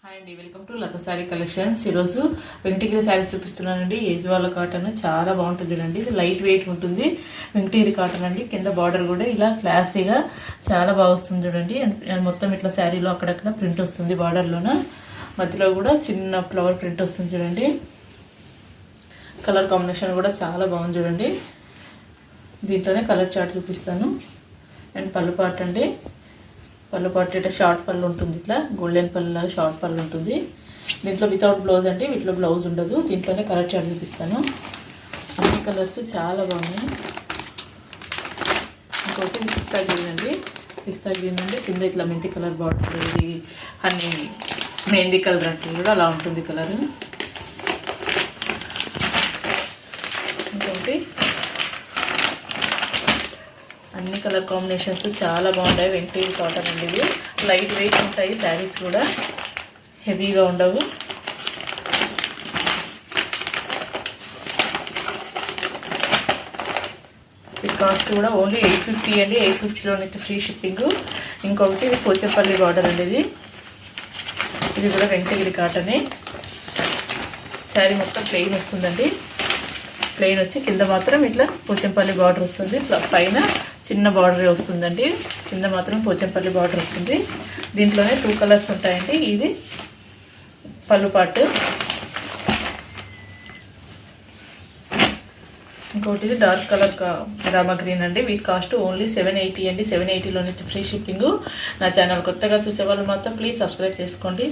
Hi అండి, welcome to Latha sari collections. ఈరోజు వెంకటగిరి శారీస్ చూపిస్తున్నానండి. ఏజ్వాల కాటన్ చాలా బాగుంటుంది చూడండి. ఇది లైట్ వెయిట్ ఉంటుంది. వెంకటగిరి కాటన్ అండి. కింద బార్డర్ కూడా ఇలా క్లాసీగా చాలా బాగా వస్తుంది చూడండి. అండ్ మొత్తం ఇట్లా శారీలో అక్కడక్కడ ప్రింట్ వస్తుంది. బార్డర్లోన మధ్యలో కూడా చిన్న ఫ్లవర్ ప్రింట్ వస్తుంది చూడండి. కలర్ కాంబినేషన్ కూడా చాలా బాగుంది చూడండి. దీంట్లోనే కలర్ చార్ట్ చూపిస్తాను. అండ్ పళ్ళు పార్ట్ అండి. పళ్ళు పార్ట్ ఇట్లా షార్ట్ పళ్ళు ఉంటుంది. ఇట్లా గోల్డెన్ పళ్ళు లాగా షార్ట్ పళ్ళు ఉంటుంది. దీంట్లో వితౌట్ బ్లౌజ్ అంటే వీటిలో బ్లౌజ్ ఉండదు. దీంట్లోనే కలర్ చార్ట్ చూపిస్తాను. అన్ని కలర్స్ చాలా బాగున్నాయి. ఇంకోటి పిస్తా గ్రీన్ అండి. పిస్తా గ్రీన్ అండి. కింద ఇట్లా మెంతి కలర్ బార్డర్, ఇది హనీ మెహందీ కలర్ అంటే కూడా అలా ఉంటుంది కలర్. ఇంకోటి అన్ని కలర్ కాంబినేషన్స్ చాలా బాగుంటాయి. వెంకటగిరి కాటన్ అండి. ఇవి లైట్ వెయిట్ ఉంటాయి. శారీస్ కూడా హెవీగా ఉండవు. వీటి కాస్ట్ కూడా ఓన్లీ 850 అండి. 850లోనే ఫ్రీ షిప్పింగ్. ఇంకొకటి ఇది పోచంపల్లి బార్డర్ అండి. ఇది కూడా వెంకటగిరి కాటనే. శారీ మొత్తం ప్లెయిన్ వస్తుందండి. ప్లెయిన్ వచ్చి కింద మాత్రం ఇట్లా పోచంపల్లి బార్డర్ వస్తుంది. పైన చిన్న బార్డరే వస్తుందండి. కింద మాత్రం పోచంపల్లి బార్డర్ వస్తుంది. దీంట్లోనే 2 కలర్స్ ఉంటాయండి. ఇది పళ్ళు పాటు, ఇంకోటి ఇది డార్క్ కలర్ రామా గ్రీన్ అండి. వీటి కాస్ట్ ఓన్లీ 780 అండి. 780లోనే ఫ్రీ షిప్పింగ్. నా ఛానల్ కొత్తగా చూసే వాళ్ళు మాత్రం ప్లీజ్ సబ్స్క్రైబ్ చేసుకోండి.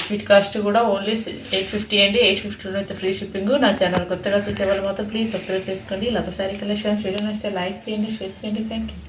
వీటి కాస్ట్ కూడా ఓన్లీ 850 అండి. 850లోనే ఫ్రీ షిప్పింగ్. నా ఛానల్ కొత్తగా చూసే వాళ్ళు మాత్రం ప్లీజ్ సబ్స్క్రైబ్ చేసుకోండి. లత శారీ కలెక్షన్స్ వీడియో నచ్చితే లైక్ చేయండి, షేర్ చేయండి. Thank you.